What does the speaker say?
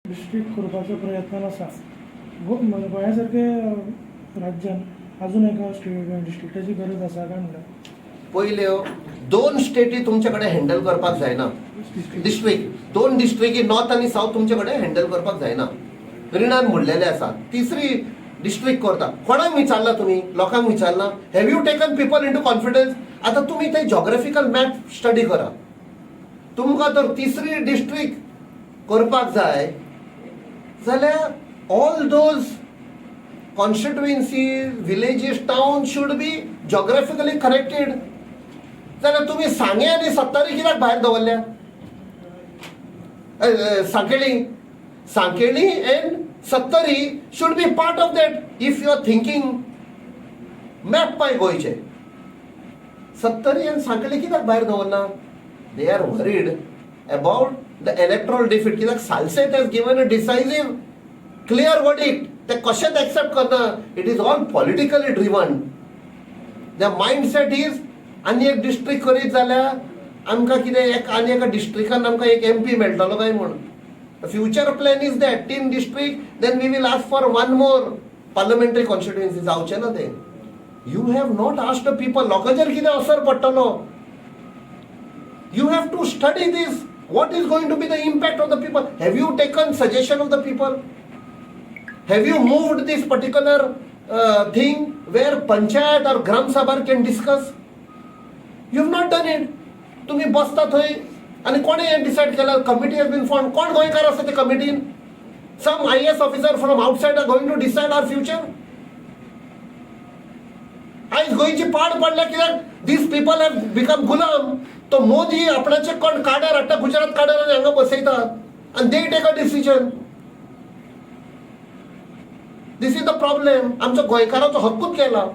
District करपाचो प्रयत्न आसा गोंयासारखे राज्यान अजून एका डिस्ट्रिक्टाची गरज आसा काय म्हणल्यार पहिले दोन स्टेटी तुमच्याकडे हँडल करपाक जायना. डिस्ट्रिक्ट दोन डिस्ट्रिक्ट नॉर्थ आणि साऊथ तुमच्याकडे हँडल करपाक जायना. रिणान मोडलेले आसा. तिसरी डिस्ट्रिक्ट करता. कोणाक विचारला तुम्ही? लोकांक विचारला? Have you taken people into confidence? आता तुम्ही ते जॉग्राफिकल मॅप स्टडी करा. तुमकां जर तिसरी डिस्ट्रिक्ट करपाक जाय जाल्यार all those constituencies, villages, town should be geographically connected. जाल्यार तुम्ही सांगे आनी सत्तारी कित्याक भायर दवरल्या? Sankhali and Sattari should be part of that if you are thinking map by गोयचे. सत्तरी and सांकेळी कित्याक भायर दवरना? They are worried about the electoral defeat. कित्याक Salcete has given a decisive clear verdict. ते कशेंच एक्सेप्ट करना. It is all politically driven. Their mindset is आनी एक district करीत जाल्यार आमकां कितें आनी एका डिस्ट्रिक्टान आमकां एक MP मेळटलो काय म्हूण. The future plan is that 10 district, then we will ask for one more parliamentary constituency. जावचे ना ते. You have not asked the people. लोकांचेर कितें असर पडटलो? You have to study this. What is going to be the impact of the people? Have you taken suggestion of the people? Have you moved this particular thing where panchayat or gram sabha can discuss? You have not done it. तुम्ही बसता थंय आणि कोणी हे decide केलं? Committee has been form. कोण गोंयकार आसा ते कमिटीन? Some IAS officer from outside are going to decide our future. आयज गोंयची पाड पडल्या कित्याक दीस पीपल हॅव बिकम गुलाम. तो मोदी आपणाचे कोण काड्यार हाडटा, गुजरात काड्यार आनी हांगा बसयतात आनी they take a decision. This is the problem. आमच्या गोंयकाराचो हक्कूच केला.